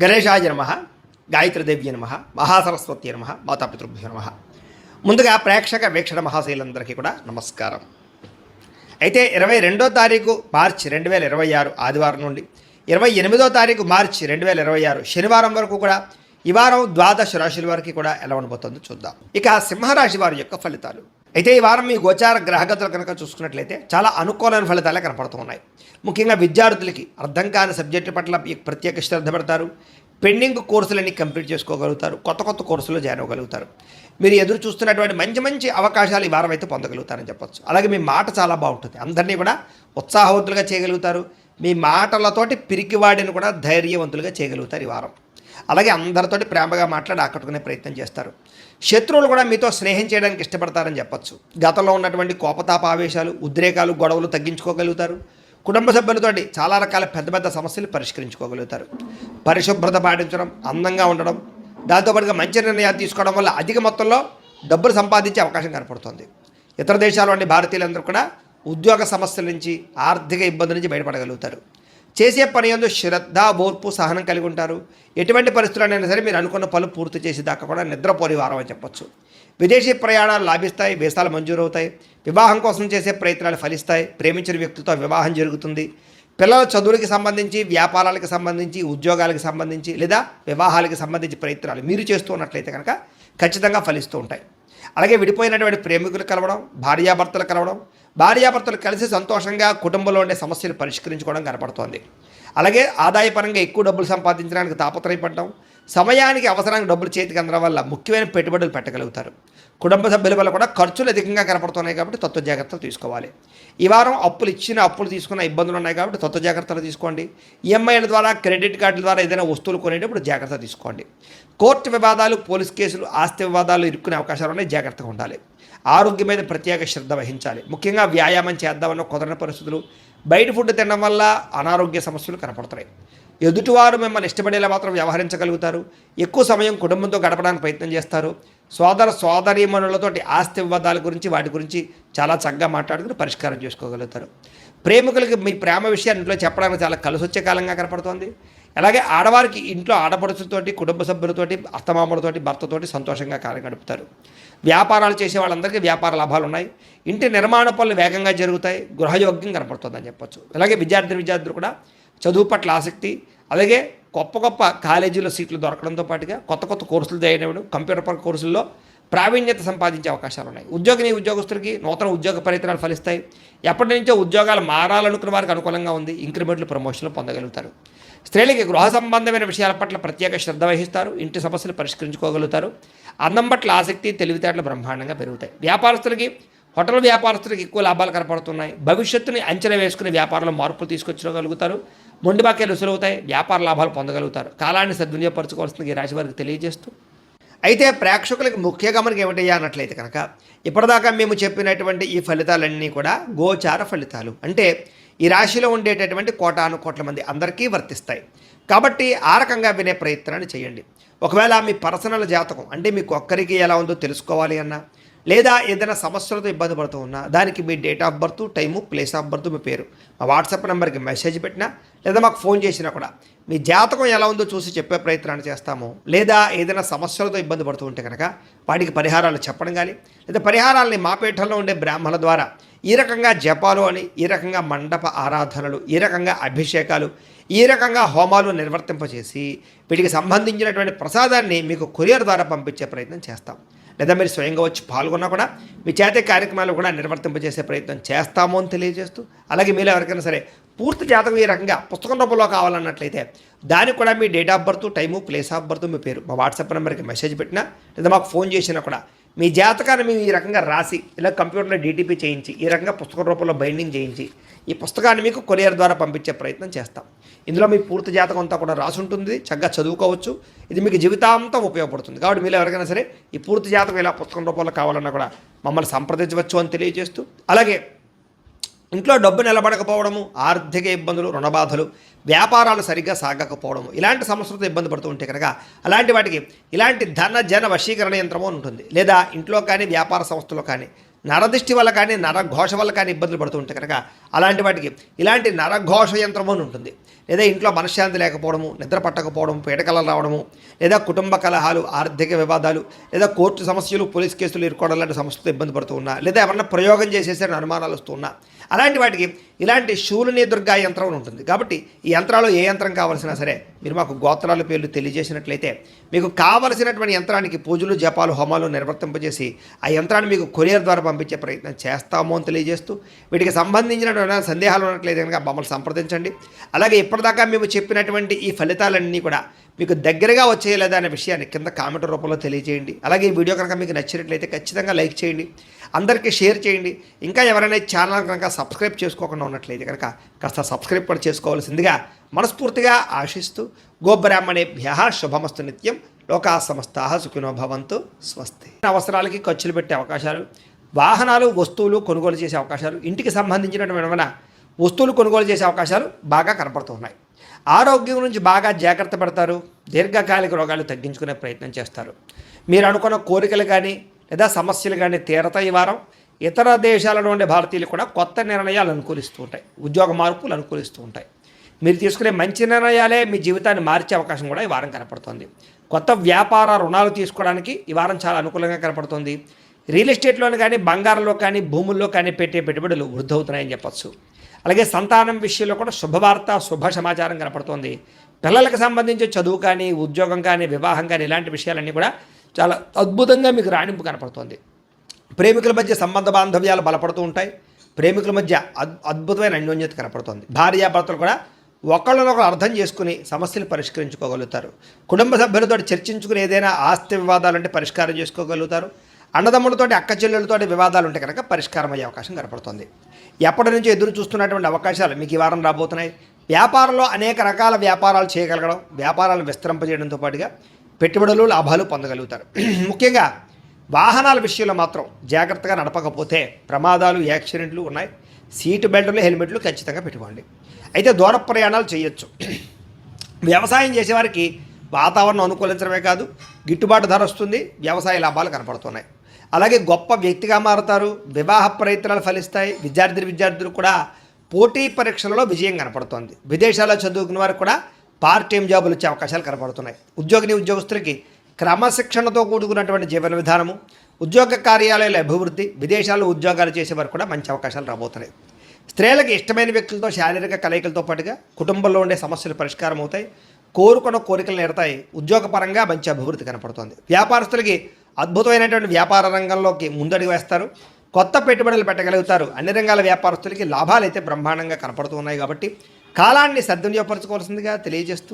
గణేశాయ నమః, గాయత్రీదేవ్య నమః, మహాసరస్వతి నమః, మాతాపితృభ్యో నమః. ముందుగా ప్రేక్షక వీక్షణ మహాశైలందరికీ కూడా నమస్కారం. అయితే 22వ తారీఖు మార్చి 2026 ఆదివారం నుండి 28వ తారీఖు మార్చి 2026 శనివారం వరకు కూడా ఈ వారం ద్వాదశ రాశుల వారికి కూడా ఎలా ఉండబోతుందో చూద్దాం. ఇక సింహరాశి వారి యొక్క ఫలితాలు. అయితే ఈ వారం మీ గోచార గ్రహగతులు కనుక చూసుకున్నట్లయితే చాలా అనుకూలమైన ఫలితాలే కనపడుతూ ఉన్నాయి. ముఖ్యంగా విద్యార్థులకి అర్థం కాని సబ్జెక్టుల పట్ల ప్రత్యేక శ్రద్ధ పెడతారు. పెండింగ్ కోర్సులన్నీ కంప్లీట్ చేసుకోగలుగుతారు. కొత్త కోర్సులు జాయిన్ అవ్వగలుగుతారు. మీరు ఎదురు చూస్తున్నటువంటి మంచి అవకాశాలు ఈ వారం అయితే పొందగలుగుతారని చెప్పొచ్చు. అలాగే మీ మాట చాలా బాగుంటుంది. అందరినీ కూడా ఉత్సాహవంతులుగా చేయగలుగుతారు. మీ మాటలతోటి పిరికివాడిని కూడా ధైర్యవంతులుగా చేయగలుగుతారు ఈ వారం. అలాగే అందరితోటి ప్రేమగా మాట్లాడి ఆకట్టుకునే ప్రయత్నం చేస్తారు. శత్రువులు కూడా మీతో స్నేహం చేయడానికి ఇష్టపడతారని చెప్పొచ్చు. గతంలో ఉన్నటువంటి కోపతాప ఆవేశాలు, ఉద్రేకాలు, గొడవలు తగ్గించుకోగలుగుతారు. కుటుంబ సభ్యులతోటి చాలా రకాల పెద్ద సమస్యలు పరిష్కరించుకోగలుగుతారు. పరిశుభ్రత పాటించడం, అందంగా ఉండడం, దాంతోపాటుగా మంచి నిర్ణయాలు తీసుకోవడం వల్ల అధిక మొత్తంలో డబ్బులు సంపాదించే అవకాశం కనపడుతుంది. ఇతర దేశాల్లోని భారతీయులందరూ కూడా ఉద్యోగ సమస్యల నుంచి, ఆర్థిక ఇబ్బందుల నుంచి బయటపడగలుగుతారు. చేసే పని యందు శ్రద్ధ, ఓర్పు, సహనం కలిగి ఉంటారు. ఎటువంటి పరిస్థితులైనా సరే మీరు అనుకున్న పనులు పూర్తి చేసేదాకా కూడా నిద్రపోని వారం అని చెప్పొచ్చు. విదేశీ ప్రయాణాలు లాభిస్తాయి. వీసాలు మంజూరవుతాయి. వివాహం కోసం చేసే ప్రయత్నాలు ఫలిస్తాయి. ప్రేమించిన వ్యక్తులతో వివాహం జరుగుతుంది. పిల్లల చదువులకి సంబంధించి, వ్యాపారాలకు సంబంధించి, ఉద్యోగాలకు సంబంధించి లేదా వివాహాలకు సంబంధించి ప్రయత్నాలు మీరు చేస్తూ ఉన్నట్లయితే కనుక ఖచ్చితంగా ఫలిస్తూ ఉంటాయి. అలాగే విడిపోయినటువంటి ప్రేమికులు కలవడం, భార్యాభర్తలు కలిసి సంతోషంగా కుటుంబంలో ఉండే సమస్యలు పరిష్కరించుకోవడం కనపడుతోంది. అలాగే ఆదాయపరంగా ఎక్కువ డబ్బులు సంపాదించడానికి తాపత్రయపడడం, సమయానికి అవసరానికి డబ్బులు చేతికి అందడం వల్ల ముఖ్యమైన పెట్టుబడులు పెట్టగలుగుతారు. కుటుంబ సభ్యుల వల్ల కూడా ఖర్చులు అధికంగా కనపడుతున్నాయి కాబట్టి తత్వ జాగ్రత్తలు తీసుకోవాలి. ఈ వారం అప్పులు తీసుకున్న ఇబ్బందులు ఉన్నాయి కాబట్టి తత్వ జాగ్రత్తలు తీసుకోండి. ఈఎంఐల ద్వారా, క్రెడిట్ కార్డుల ద్వారా ఏదైనా వస్తువులు కొనేటప్పుడు జాగ్రత్త తీసుకోండి. కోర్టు వివాదాలు, పోలీస్ కేసులు, ఆస్తి వివాదాలు ఇరుక్కునే అవకాశాలు ఉన్నాయి. జాగ్రత్తగా ఉండాలి. ఆరోగ్యం మీద ప్రత్యేక శ్రద్ధ వహించాలి. ముఖ్యంగా వ్యాయామం చేద్దామన్న కుదరని పరిస్థితులు, బయట ఫుడ్ తినడం వల్ల అనారోగ్య సమస్యలు కనపడుతున్నాయి. ఎదుటివారు మిమ్మల్ని ఇష్టపడేలా మాత్రం వ్యవహరించగలుగుతారు. ఎక్కువ సమయం కుటుంబంతో గడపడానికి ప్రయత్నం చేస్తారు. సోదరీమణులతోటి ఆస్తి వివాదాల గురించి, వాటి గురించి చాలా చక్కగా మాట్లాడుకుని పరిష్కారం చేసుకోగలుగుతారు. ప్రేమికులకి మీ ప్రేమ విషయాన్ని ఇంట్లో చెప్పడానికి చాలా కలిసి వచ్చే కాలంగా కనపడుతోంది. అలాగే ఆడవారికి ఇంట్లో ఆడపడుచులతోటి, కుటుంబ సభ్యులతోటి, అత్తమామలతోటి, భర్తతోటి సంతోషంగా కాలం గడుపుతారు. వ్యాపారాలు చేసే వాళ్ళందరికీ వ్యాపార లాభాలు ఉన్నాయి. ఇంటి నిర్మాణ పనులు వేగంగా జరుగుతాయి. గృహయోగ్యం కనపడుతుందని చెప్పొచ్చు. అలాగే విద్యార్థులు కూడా చదువు పట్ల ఆసక్తి, అలాగే గొప్ప కాలేజీలో సీట్లు దొరకడంతో పాటుగా కొత్త కోర్సులు చేయడం, కంప్యూటర్ కోర్సుల్లో ప్రావీణ్యత సంపాదించే అవకాశాలు ఉన్నాయి. ఉద్యోగస్తులకి నూతన ఉద్యోగ ప్రయత్నాలు ఫలిస్తాయి. ఎప్పటి నుంచో ఉద్యోగాలు మారాలనుకున్న వారికి అనుకూలంగా ఉంది. ఇంక్రిమెంట్లు, ప్రమోషన్లు పొందగలుగుతారు. స్త్రీలకి గృహ సంబంధమైన విషయాల పట్ల ప్రత్యేక శ్రద్ధ వహిస్తారు. ఇంటి సమస్యలు పరిష్కరించుకోగలుగుతారు. అందం పట్ల ఆసక్తి, తెలివితేటలు బ్రహ్మాండంగా పెరుగుతాయి. హోటల్ వ్యాపారస్తులకి ఎక్కువ లాభాలు కనపడుతున్నాయి. భవిష్యత్తుని అంచనా వేసుకునే వ్యాపారంలో మార్పులు తీసుకొచ్చుకోగలుగుతారు. మొండి బాక్యాలు వసూలవుతాయి. వ్యాపార లాభాలు పొందగలుగుతారు. కాలాన్ని సద్వినియోగపరచుకోవాల్సింది ఈ రాశి వారికి తెలియజేస్తూ, అయితే ప్రేక్షకులకు ముఖ్య గమనిక ఏమిటయ్యా అన్నట్లయితే కనుక ఇప్పటిదాకా మేము చెప్పినటువంటి ఈ ఫలితాలన్నీ కూడా గోచార ఫలితాలు. అంటే ఈ రాశిలో ఉండేటటువంటి కోటాను మంది అందరికీ వర్తిస్తాయి. కాబట్టి ఆ రకంగా వినే ప్రయత్నాన్ని చేయండి. ఒకవేళ మీ పర్సనల్ జాతకం అంటే మీకు ఒక్కరికి ఎలా ఉందో తెలుసుకోవాలి అన్నా, లేదా ఏదైనా సమస్యలతో ఇబ్బంది పడుతూ ఉన్నా, దానికి మీ date of birth, time, place of birth, మీ పేరు మా వాట్సాప్ నెంబర్కి మెసేజ్ పెట్టినా, లేదా మాకు ఫోన్ చేసినా కూడా మీ జాతకం ఎలా ఉందో చూసి చెప్పే ప్రయత్నాన్ని చేస్తాము. లేదా ఏదైనా సమస్యలతో ఇబ్బంది పడుతూ ఉంటే కనుక వాటికి పరిహారాలు చెప్పడం కానీ, లేదా పరిహారాలని మా పీఠంలో ఉండే బ్రాహ్మణుల ద్వారా ఈ రకంగా జపాలు అని, ఈ రకంగా మండప ఆరాధనలు, ఈ రకంగా అభిషేకాలు, ఈ రకంగా హోమాలు నిర్వర్తింపచేసి వీటికి సంబంధించినటువంటి ప్రసాదాన్ని మీకు కొరియర్ ద్వారా పంపించే ప్రయత్నం చేస్తాం. లేదా మీరు స్వయంగా వచ్చి పాల్గొన్నా కూడా మీ చేతే కార్యక్రమాలు కూడా నిర్వర్తింపజేసే ప్రయత్నం చేస్తాము అని తెలియజేస్తూ, అలాగే మీరు ఎవరికైనా సరే పూర్తి జాతకం ఈ రకంగా పుస్తకం రూపంలో కావాలన్నట్లయితే దానికి కూడా మీ date of birth, time, place of birth, మీ పేరు మా వాట్సాప్ నెంబర్కి మెసేజ్ పెట్టినా, లేదా మాకు ఫోన్ చేసినా కూడా మీ జాతకాన్ని మేము ఈ రకంగా రాసి, ఇలా కంప్యూటర్లో డీటీపీ చేయించి, ఈ రకంగా పుస్తకం రూపంలో బైండింగ్ చేయించి ఈ పుస్తకాన్ని మీకు కొరియర్ ద్వారా పంపించే ప్రయత్నం చేస్తాం. ఇందులో మీ పూర్తి జాతకం అంతా కూడా రాసి ఉంటుంది. చక్కగా చదువుకోవచ్చు. ఇది మీకు జీవితాంతం ఉపయోగపడుతుంది. కాబట్టి మీరు ఎవరికైనా సరే ఈ పూర్తి జాతకం ఇలా పుస్తకం రూపంలో కావాలన్నా కూడా మమ్మల్ని సంప్రదించవచ్చు అని తెలియజేస్తూ, అలాగే ఇంట్లో డబ్బు నిలబడకపోవడము, ఆర్థిక ఇబ్బందులు, రుణబాధలు, వ్యాపారాలు సరిగ్గా సాగకపోవడము, ఇలాంటి సమస్యలతో ఇబ్బంది పడుతూ ఉంటే కనుక అలాంటి వాటికి ఇలాంటి ధన జన వశీకరణ యంత్రము ఉంటుంది. లేదా ఇంట్లో కానీ వ్యాపార సంస్థలో కానీ నరదిష్టి వల్ల కానీ నరఘోష వల్ల కానీ ఇబ్బందులు పడుతూ ఉంటాయి కనుక అలాంటి వాటికి ఇలాంటి నరఘోష యంత్రం అని ఉంటుంది. లేదా ఇంట్లో మనశ్శాంతి లేకపోవడము, నిద్ర పట్టకపోవడం, పీడకలలు రావడము, లేదా కుటుంబ కలహాలు, ఆర్థిక వివాదాలు, లేదా కోర్టు సమస్యలు, పోలీస్ కేసులు ఇరుకోవడం లాంటి సమస్యలతో ఇబ్బంది పడుతూ ఉన్నా, లేదా ఎవరన్నా ప్రయోగం చేసేసారని అనుమానాలు వస్తూ ఉన్నా, అలాంటి వాటికి ఇలాంటి శూలిని దుర్గా యంత్రం ఉంటుంది. కాబట్టి ఈ యంత్రాలు ఏ యంత్రం కావాల్సినా సరే మీరు మాకు గోత్రాల పేర్లు తెలియజేసినట్లయితే మీకు కావలసినటువంటి యంత్రానికి పూజలు, జపాలు, హోమాలు నిర్వర్తింపజేసి ఆ యంత్రాన్ని మీకు కొరియర్ ద్వారా పంపించే ప్రయత్నం చేస్తాము అని తెలియజేస్తూ, వీటికి సంబంధించినటువంటి సందేహాలు ఉన్నట్లయితే కనుక మమ్మల్ని సంప్రదించండి. అలాగే ఇప్పటిదాకా మేము చెప్పినటువంటి ఈ ఫలితాలన్నీ కూడా మీకు దగ్గరగా వచ్చేయలేదా అనే విషయాన్ని కింద కామెంట్ రూపంలో తెలియజేయండి. అలాగే ఈ వీడియో కనుక మీకు నచ్చినట్లయితే ఖచ్చితంగా లైక్ చేయండి, అందరికీ షేర్ చేయండి. ఇంకా ఎవరైనా ఛానల్ కనుక సబ్స్క్రైబ్ చేసుకోకుండా ఉన్నట్లయితే కనుక కాస్త సబ్స్క్రైబ్ కూడా చేసుకోవాల్సిందిగా మనస్ఫూర్తిగా ఆశిస్తూ, గోబ్రాహ్మణేభ్యః శుభమస్తు నిత్యం, లోకా సమస్తాః సుఖినో భవంతు, స్వస్తి. అవసరాలకి ఖర్చులు పెట్టే అవకాశాలు, వాహనాలు, వస్తువులు కొనుగోలు చేసే అవకాశాలు, ఇంటికి సంబంధించినటువంటి వస్తువులు కొనుగోలు చేసే అవకాశాలు బాగా కనపడుతున్నాయి. ఆరోగ్యం గురించి బాగా జాగ్రత్త పడతారు. దీర్ఘకాలిక రోగాలు తగ్గించుకునే ప్రయత్నం చేస్తారు. మీరు అనుకున్న కోరికలు కానీ లేదా సమస్యలు కానీ తీరతాయి. ఈ వారం ఇతర దేశాలలో ఉండే భారతీయులు కూడా కొత్త నిర్ణయాలు అనుకూలిస్తూ ఉంటాయి. ఉద్యోగ మార్పులు అనుకూలిస్తూ ఉంటాయి. మీరు తీసుకునే మంచి నిర్ణయాలే మీ జీవితాన్ని మార్చే అవకాశం కూడా ఈ వారం కనపడుతుంది. కొత్త వ్యాపార రుణాలు తీసుకోవడానికి ఈ వారం చాలా అనుకూలంగా కనపడుతుంది. రియల్ ఎస్టేట్లోని కానీ, బంగారంలో కానీ, భూముల్లో కానీ పెట్టే పెట్టుబడులు వృద్ధి అవుతున్నాయని చెప్పచ్చు. అలాగే సంతానం విషయంలో కూడా శుభవార్త, శుభ సమాచారం కనపడుతోంది. పిల్లలకు సంబంధించి చదువు కానీ, ఉద్యోగం కానీ, వివాహం కానీ ఇలాంటి విషయాలన్నీ కూడా చాలా అద్భుతంగా మీకు రాణింపు కనపడుతోంది. ప్రేమికుల మధ్య సంబంధ బాంధవ్యాలు బలపడుతూ ఉంటాయి. ప్రేమికుల మధ్య అద్భుతమైన అన్యోన్యత కనపడుతోంది. భార్యాభర్తలు కూడా ఒకళ్ళనొకరు అర్థం చేసుకుని సమస్యలు పరిష్కరించుకోగలుగుతారు. కుటుంబ సభ్యులతో చర్చించుకుని ఏదైనా ఆస్తి వివాదాలుంటే పరిష్కారం చేసుకోగలుగుతారు. అన్నదమ్ములతోటి, అక్క చెల్లెలతోటి వివాదాలు ఉంటే కనుక పరిష్కారం అయ్యే అవకాశం కనపడుతుంది. ఎప్పటి నుంచో ఎదురు చూస్తున్నటువంటి అవకాశాలు మీకు ఈ వారం రాబోతున్నాయి. వ్యాపారంలో అనేక రకాల వ్యాపారాలు చేయగలగడం, వ్యాపారాలు విస్తరింపజేయడంతో పాటుగా పెట్టుబడులు, లాభాలు పొందగలుగుతారు. ముఖ్యంగా వాహనాల విషయంలో మాత్రం జాగ్రత్తగా నడపకపోతే ప్రమాదాలు, యాక్సిడెంట్లు ఉన్నాయి. సీటు బెల్టులు, హెల్మెట్లు ఖచ్చితంగా పెట్టుకోండి. అయితే దూర ప్రయాణాలు చేయొచ్చు. వ్యవసాయం చేసేవారికి వాతావరణం అనుకూలించడమే కాదు, గిట్టుబాటు ధర వస్తుంది, వ్యవసాయ లాభాలు కనపడుతున్నాయి. అలాగే గొప్ప వ్యక్తిగా మారుతారు. వివాహ ప్రయత్నాలు ఫలిస్తాయి. విద్యార్థులు కూడా పోటీ పరీక్షలలో విజయం కనపడుతోంది. విదేశాల్లో చదువుకున్న వారికి కూడా పార్ట్ టైం జాబులు వచ్చే అవకాశాలు కనపడుతున్నాయి. ఉద్యోగస్తులకి క్రమశిక్షణతో కూడుకున్నటువంటి జీవన విధానము, ఉద్యోగ కార్యాలయాల అభివృద్ధి, విదేశాల్లో ఉద్యోగాలు చేసేవారు కూడా మంచి అవకాశాలు రాబోతున్నాయి. స్త్రీలకు ఇష్టమైన వ్యక్తులతో శారీరక కలయికలతో పాటుగా కుటుంబంలో ఉండే సమస్యలు పరిష్కారం అవుతాయి. కోరుకున్న కోరికలు నెరతాయి. ఉద్యోగపరంగా మంచి అభివృద్ధి కనపడుతోంది. వ్యాపారస్తులకి అద్భుతమైనటువంటి వ్యాపార రంగంలోకి ముందడుగు వేస్తారు. కొత్త పెట్టుబడులు పెట్టగలుగుతారు. అన్ని రంగాల వ్యాపారస్తులకి లాభాలు అయితే బ్రహ్మాండంగా కనపడుతూ ఉన్నాయి. కాబట్టి కాలాన్ని సద్వినియోగపరచుకోవాల్సిందిగా తెలియజేస్తూ